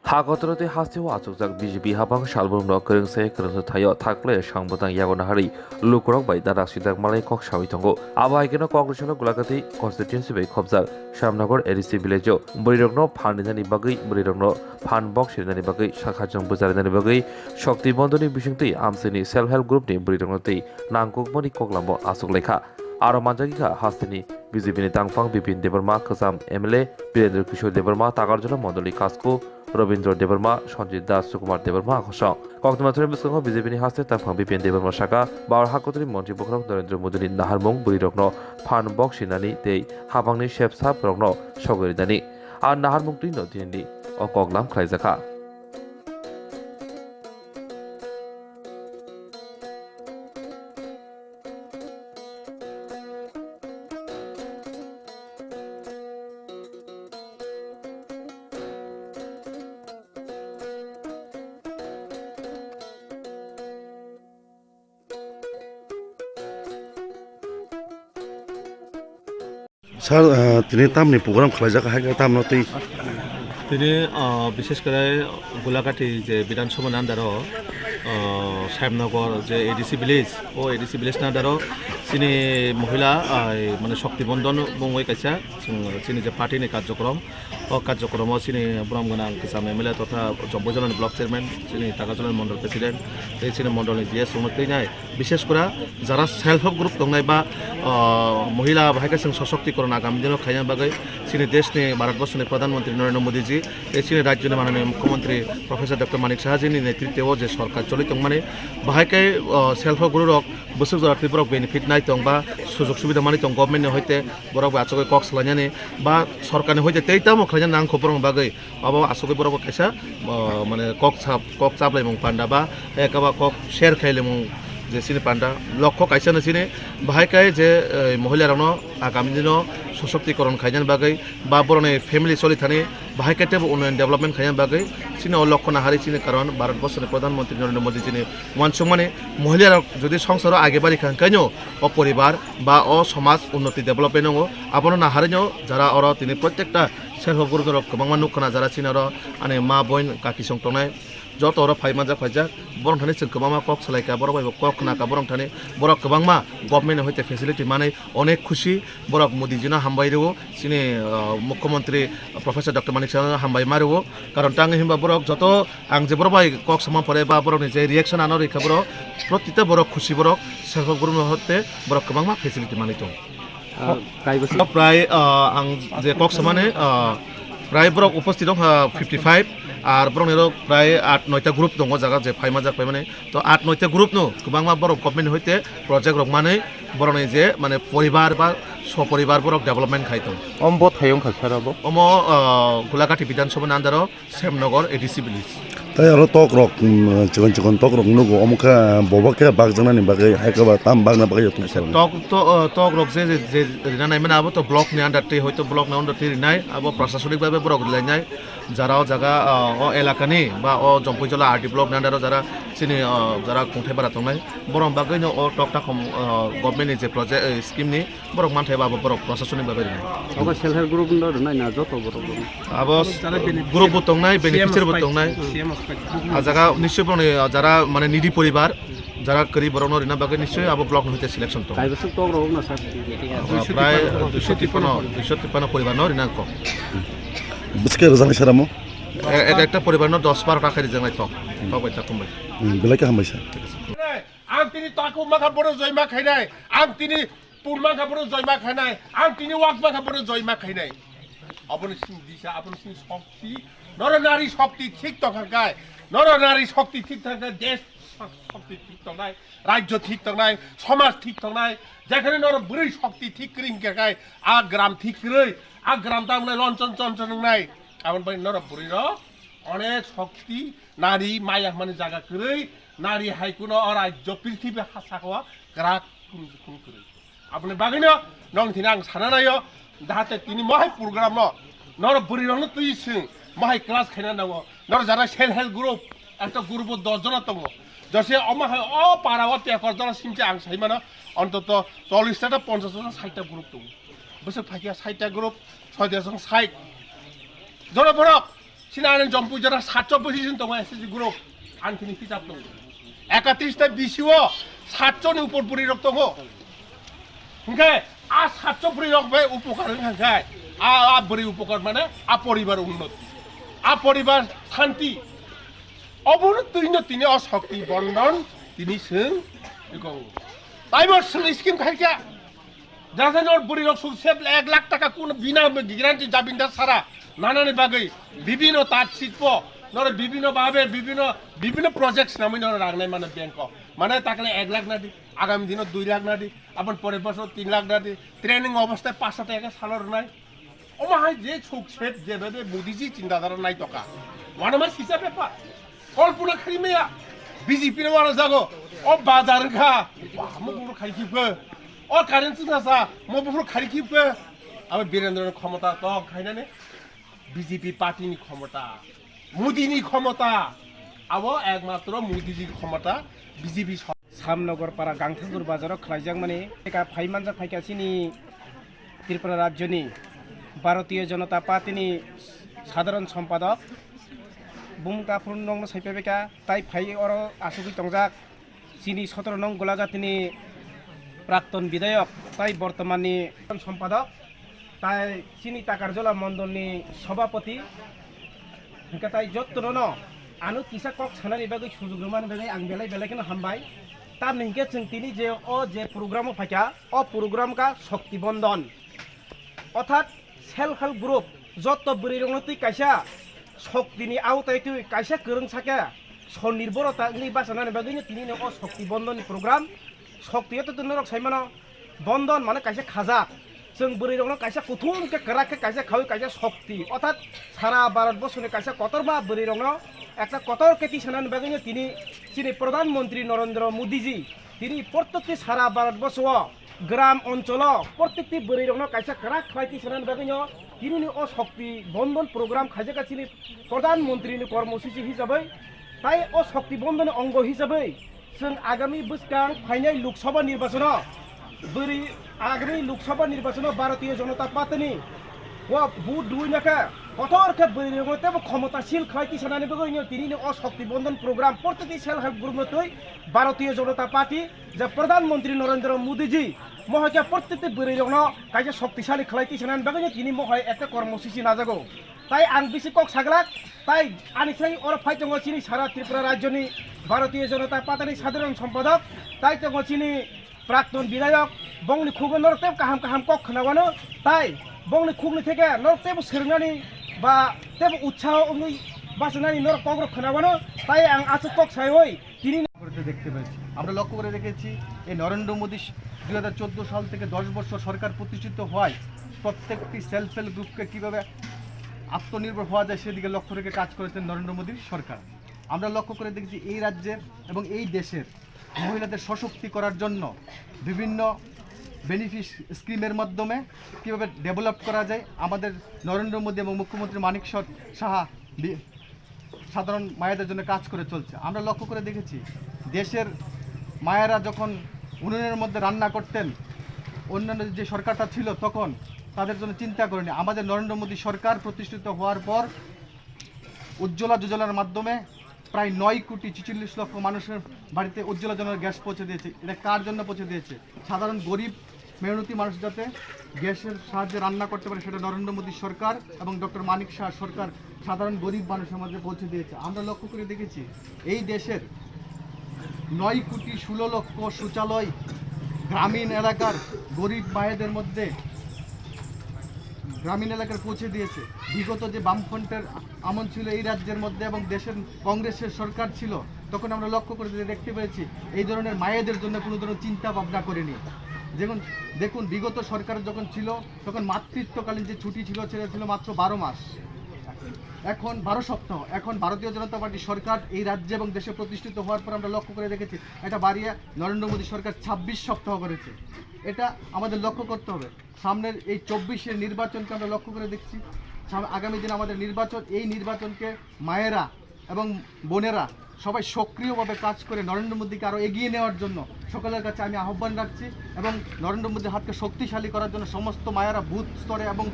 हागतरते हास्तेव आचुकजाक BJP हाबां सालबुंनो कोरोंसे कोरोंसे थायो थाकले सांबोतां यागोना हारि लुकरक bye दादा सिदाक मालाय कक सावि थंगो आबाइकेनो कग्रेसनो गुलागति कन्स्टिट्युएन्सि बाय खबजाक श्यामनगर एडिसि भिलेजो बरिरकनो फान्डिनानि बागै बरिरकनो फान बक्स सिरनानि बागै साखाजों बुजारिनानि बागै शक्ति बन्दनि बिसिंति आमसेनि सेल्फ हेल्प ग्रुपनि बरिरकनो तै नांगुकमनि कगलामो आसुक लेखा आरो मानजागिखा हास्तेनि बिजेपिनि तांफां बिपिन देबर्मा खोजाम एमएलए वीरेंद्र किशोर देबर्मा तागारजन मण्डली कास्को रवीन्द्र देबर्मा सञ्जित दास सुकुमार देबर्मा आखसा कक्तमाथुरि बिस्कंग बिजेपिनि हास्ते तांफां बिपिन देबर्मा शाखा बार हाकतरि मन्त्रि बखरक नरेन्द्र मोदीनि नाहारमुं बरिरकनो फान बक्स सिनानि तै हाबांनि शेफसाब रकनो सगरिदानि आर नाहारमुंनि नदिनि अकगलाम खालायजाखा স্যার তিনি তামনি প্রোগ্রাম খালাইজাকা হাইকা তামনো তৈ তিনি বিশেষ করে গোলাঘাটি যে বিধানসভা আন্ডারও সাহেবনগর যে এডিসি ভিলেজ ও এডিসি ভিলেজ আন্ডারও চিনি মহিলা মানে শক্তিবন্ধন বঙ্গই কাইসা চিনি যে পার্টিনি কার্যক্রম ও কার্যক্রমও চিনি ব্রহ্মগোনাं গোজাম এমএলএ তথা জব্বজনের ব্লক চেয়ারম্যান চিনি টাকাজনের মন্ডল প্রেসিডেন্ট এই চিনি মন্ডলनि জিএস উন্নতিনাय বিশেষ করে যারা সেলফ হেল্প গ্রুপ দंनाय বা মহিলা বাহাইকা जों सशक्तिकरण आगामी दिनाव खायनो बागै चिनि देशनि भारतवर्षनि प्रधानमंत्री नरेंद्र मोदीजी चिनि राज्यनि माननीय मुख्यमंत्री प्रोफेसर डॉक्टर मानिक साहाजीनि नेतृत्वआव जे सरकार चलित माने बाहायकाय सेल्फ हेल्प ग्रुप बोसोर जरात्रि बरक बेनिफिट नाय दं बा सुजुग सुबिदा मानि दं गभर्नमेन्टनि हयते बरक आसगै कक्स लायनानै बा सरकारनि हयते तैताम खायनो नांखौ बरक बागै अबा आसगै बरक खायसा माने कक चाबलाय मुं पान्डा बा एकाबा कक शेयर खायले मुं যে চিনি পান্ডা লক্ষ্য কাইসানো চিনি বাহাইকাই যে মহিলারানো আগামী দিনও সশক্তিকরণ খাইজান বাগৈ বা বরনে ফ্যামিলি চলি থানি বাহাইকাইতে উন্নয়ন ডেভেলপমেন্ট খাইজান বাগৈ চিনি অলক্ষ্য নাহারি চিনি কারণ ভারতবর্ষের প্রধানমন্ত্রী নরেন্দ্র মোদী চিনি ওয়ানসুং মানে মহিলারা যদি সংসারও আগে বাড়ি খানকাইনো ও পরিবার বা ও সমাজ উন্নতি ডেভেলপমেন্ট নঙো আবনো নাহারিনো যারা অর তিনি প্রত্যেকটা সেলফ হেল্প গ্রুপের গোबां नुखना যারা চিনি অর আনে মা বোন কাকি সংতनाय যত ওরা ফাইমাজা ফাইজা বরং थाने जों गोबां कक सालायका बर' बायबो कक नाका बरं थाने बरक गोबां मा गभर्नमेन्ट हयते फेसिलिटी माने अनेक खुशी बरक मोदीजिना हामबायरो सिनि मुख्यमंत्री प्रोफेसर डॉक्टर मानिक साहा हामबाय मारो कारण टांगे हिमबा बरक जत आं जे बर' बाय कक समा परे बा बरकनि जे रिएक्शन आनो रेखा बर प्रतिटा बरक खुशी बरक सेल्फ हेल्प ग्रुप हते बरक गोबां मा फेसिलिटी माने दं प्राय आं जे कक समाने प्राय बरक उपस्थित दं 55 আর বরং প্রায় 8-9টা গ্রুপ দङ জায়গা যে ফাইমাজাক মানে তো 8-9টা গ্রুপ নো গোबां मा বরক গভর্নমেন্ট হইতে প্রজেক্ট রক মানে বরং যে মানে পরিবার বা সপরিবার বরক ডেভেলপমেন্ট খাইতং অম্ব থায়ং খাসারাবো অম গোলাঘাটি বিধানসভা আন্ডারও শ্যামনগর এডিসি ভিলেজ তাই আরো তক রক চিকন তক রক নুগো অমুকা ববাকে বাগজানানি বাগै হাইকাবা তাম বাগনা বাগै তুই স্যার তক রক যে যে রিনানাই মানে আবো তো ব্লক নি আন্ডার তে হয়তো ব্লক না আন্ডার তে রিনাই আবো প্রশাসনিক ভাবে বরক লাইনাই যারা জায়গা ও এলাকানি বা ও জম্পুইজলা আরটি ব্লক নান্ডারও যারা চিনি যারা खुंथाय बारा दंनाय बरं बागैनो अ टकटा गभर्नमेन्टनि जे प्रजेक्ट स्किमनि बरक मानथाय बाबो बरक प्रशासनिक बागै अब सेल्फ हेल्प ग्रुप नाय ना जत बरक अब ग्रुप दंनाय बेनिफिशियारि दंनाय आ जागा निश्चय बरनि যারা মানে নিডি পরিবার যারা গরিব বরনো রিনা বাগৈ নিশ্চয় আবো ব্লক হইতে সিলেকশন তো কাইবসক তক রক না স্যার প্রায় 253 পরিবার ন রিনা কম বিস্কে রজানি সারামো একটা পরিবার ন 10-12 টাকা রিজাং নাই তো বাইতা কমবাই বেলাকে হামাইছা आं दिनै ताकुमा खाबरो जयमा खायनाय आं दिनै पुरमा खाबरो जयमा खायनाय आं दिनै वाकमा खाबरो जयमा खायनाय अपनि सिं दिशा अपनि सिं शक्ति नर नारी शक्ति ठीक तखाय नर नारी शक्ति ठीक थाखाय देश शक्ति ठीक तखाय राज्य ठीक तखाय समाज ठीक तखाय जेखाने नर बुरै शक्ति ठीक करिं खाय आ ग्राम ठीक करै आ ग्राम तामनाय लंचन चंचन नाय आबन बाय नर बुरै र अनेक शक्ति नारी माया माने जागा करै नारी हाइकुनो राज्य पृथ्वी हासाखौ ग्राक कुन करे आपने बागैनो नं थिना आं साना नायो जाहाथे तिनि माहाय प्रग्राम न नर बुरिरनो तुइसिं माहाय क्लास खायना नांगो नर जारा सेल्फ हेल्प ग्रुप একটা গ্রুপ 10 জন দङ जसे अमाहाय अ पारावा 13 জন सिमचे आं साइमानो अन्तत 40 टा 50 टा 60 टा ग्रुप दङ बोसोर फाकिया 60 टा ग्रुप 6 टा 60 जन बरक সিনারেন জম্পু যারা 700 পজিশন দङ एसएसजी ग्रुप आंखिनि हिसाब दङ 31টা बिसिओ 700 नि উপর পরি রক্ত দङ ओंखाय आ 700 পরি রক্ত ভাই উপকার ओंखाय आ বড়ি উপকার মানে আ পরিবার উন্নতি আ পরিবার শান্তি অবনতিনো তিনি অশক্তি বন্ধন তিনি সং এগো তাইবার সং স্কিম খাইকা যাদের বুড়ি রক সুসেব 1 লাখ টাকা কোন বিনা গ্যারান্টি জামিনদার ছাড়া নানানি বাগৈ বিভিন্ন তাঁত শিল্প নরে বিভিন্ন ভাবে বিভিন্ন প্রজেক্ট নামি নরে রাখনাই মানে ব্যাংক মানে তাকলে 1 লাখ না দি আগামী দিনত 2 লাখ না দি আপন পরের বছর 3 লাখ না দি ট্রেনিং অবস্থায় 500 টাকা সালর নাই ওমাহাই যে সুখসেট যেভাবে মোদিজি চিন্তাধারা নাই টকা ওয়ানামার হিসাবে পা কল্পনা খারিমেয়া বিজেপি র ওয়ানা জাগো ও বাজার খা মো বুড়ো খাই কিপে ও কারেন্সি নাসা মো বুড়ো খাই কিপে আবার বীরেন্দ্রের ক্ষমতা তো খাইনানে বিজেপি পার্টিনি ক্ষমতা মোদিনি ক্ষমতা আবো একমাত্র মোদিজির ক্ষমতা বিজেপি সামনগর পাড়া গাংথাগুর বাজারও খাইজাক মানে একা ফাইমানজা ফাইকাছিনি ত্রিপুরা রাজ্যনি ভারতীয় জনতা পার্টিনি সাধারণ সম্পাদক বুমকা ফুরনং সাইপেবেকা তাই ফাই অর আসুকি টংজাক চিনি 17 নং গোলাঘাটনি প্রাক্তন বিধায়ক তাই বর্তমানে সম্পাদক তাই চিনি টাকারজলা মণ্ডলনি সভাপতি তাই যত্ন আनु किसा कक सानानि बागै सुजुगमान बागै आं बेलाय बेलायखौनो हामबाय ता नोंके जों तिनि जे ओ जे प्रोग्राम फाइका ओ प्रोग्राम का शक्ति बंधन अर्थात सेल्फ हेल्प ग्रुप जत बुरै रंनो तुइ कायसा शक्तिनि आवताय तुइ कायसा गोरों साके स्वनिर्भरतानि बासानानि बागैनो तिनि ओ शक्ति बंधन प्रोग्राम शक्तियाथ तुनो रक साइमानो बंधन माने कायसा खाजा जों बुरै रंनो कायसा कुथुमके कराके कायसा खावै कायसा शक्ति अर्थात सारा भारतबर्षनि कायसा कतरबा बुरै रंनो একটা কতর কেটি সানান বাগিনে তিনি প্রধানমন্ত্রী নরেন্দ্র মোদীজি তিনি প্রত্যেকটি সারা ভারতবর্ষ গ্রাম অঞ্চল প্রত্যেকটি বড়ি রং কাইসা খারা খাইতি সানান বাগিনে তিনি ও শক্তি বন্ধন প্রোগ্রাম খাইজাকা তিনি প্রধানমন্ত্রীনি কর্মসূচি হিসাবে তাই ও শক্তি বন্ধন অঙ্গ হিসাবে जों আগামী বৈশাখ ফাইনাল লোকসভা নির্বাচন বড়ি আগামী লোকসভা নির্বাচন ভারতীয় জনতা পার্টি ও বুট দুই নাকা কতরকে বইতে ক্ষমতাশীল খাইতি সানানি বগৈনো তিনি ও শক্তি বন্ধন প্রোগ্রাম প্রত্যেকটি সেলফ হেল্প গ্রুপ নতুই ভারতীয় জনতা পার্টি যে প্রধানমন্ত্রী নরেন্দ্র মোদীজি মহাকে প্রত্যেকটি বই রং কাইছে শক্তিশালী খাইতি সানানি বগৈনো তিনি মহায় একটা কর্মসূচি নাজাগো তাই আং বেশি কক সাগলাক তাই আনিসাই ওর ফাইতঙ্গ চিনি সারা ত্রিপুরা রাজ্যনি ভারতীয় জনতা পার্টির সাধারণ সম্পাদক তাই তঙ্গ চিনি প্রাক্তন বিধায়ক বংনি খুবই নরতে কাহাম কাহাম কক খানাবানো তাই বংনি খুবনি থেকে নরতেব সেরনানি বা তেব উৎসাহ অনুই বাসনানি নর কগ্র খানাবানো তাই আং আছো কক সাইওই তিনি দেখতে পেয়েছি আমরা লক্ষ্য করে রেখেছি এই নরেন্দ্র মোদী 2014 সাল থেকে 10 বছর সরকার প্রতিষ্ঠিত হওয়ায় প্রত্যেকটি সেলফ হেল্প গ্রুপকে কীভাবে আত্মনির্ভর হওয়া যায় সেদিকে লক্ষ্য রেখে কাজ করেছেন নরেন্দ্র মোদীর সরকার আমরা লক্ষ্য করে দেখেছি এই রাজ্যের এবং এই দেশের মহিলাদের সশক্তি করার জন্য বিভিন্ন বেনিফিট স্কিমের মাধ্যমে কীভাবে ডেভেলপ করা যায় আমাদের নরেন্দ্র মোদী এবং মুখ্যমন্ত্রী মানিক সাহা সাধারণ মায়েদের জন্য কাজ করে চলছে আমরা লক্ষ্য করে দেখেছি দেশের মায়েরা যখন উনুনের মধ্যে রান্না করতেন অন্যান্য যে সরকারটা ছিল তখন তাদের জন্য চিন্তা করেনি আমাদের নরেন্দ্র মোদী সরকার প্রতিষ্ঠিত হওয়ার পর উজ্জ্বলা যোজনার মাধ্যমে প্রায় 9 কোটি 46 লক্ষ মানুষের বাড়িতে উজ্জ্বলা যোজনার গ্যাস পৌঁছে দিয়েছে এটা কার জন্য পৌঁছে দিয়েছে সাধারণ গরিব মেহনতি মানুষ যাতে গ্যাসের সাহায্যে রান্না করতে পারে সেটা নরেন্দ্র মোদী সরকার এবং ডক্টর মানিক শাহ সরকার সাধারণ গরিব মানুষের মধ্যে পৌঁছে দিয়েছে আমরা লক্ষ্য করে দেখেছি এই দেশের 9 কোটি 16 লক্ষ শৌচালয় গ্রামীণ এলাকার গরিব মায়েদের মধ্যে গ্রামীণ এলাকায় পৌঁছে দিয়েছে বিগত যে বামফ্রন্টের আমল ছিল এই রাজ্যের মধ্যে এবং দেশের কংগ্রেসের সরকার ছিল তখন আমরা লক্ষ্য করে দেখতে পেয়েছি এই ধরনের মায়েদের জন্য কোনো ধরনের চিন্তা ভাবনা করেনি যেমন দেখুন বিগত সরকার যখন ছিল তখন মাতৃত্বকালীন যে ছুটি ছিল সেটা ছিল মাত্র 12 মাস এখন 12 সপ্তাহ এখন ভারতীয় জনতা পার্টি সরকার এই রাজ্যে এবং দেশে প্রতিষ্ঠিত হওয়ার পর আমরা লক্ষ্য করে দেখেছি এটা বাড়িয়ে নরেন্দ্র মোদী সরকার 26 সপ্তাহ করেছে এটা আমাদের লক্ষ্য করতে হবে সামনের এই 24-এর নির্বাচনকে আমরা লক্ষ্য করে দেখছি আগামী দিনে আমাদের নির্বাচন এই নির্বাচনকে মায়েরা এবং বোনেরা সবাই সক্রিয়ভাবে কাজ করে নরেন্দ্র মোদীকে আরও এগিয়ে নেওয়ার জন্য সকলের কাছে আমি আহ্বান রাখছি এবং নরেন্দ্র মোদীর হাতকে শক্তিশালী করার জন্য সমস্ত মায়েরা বুথ স্তরে এবং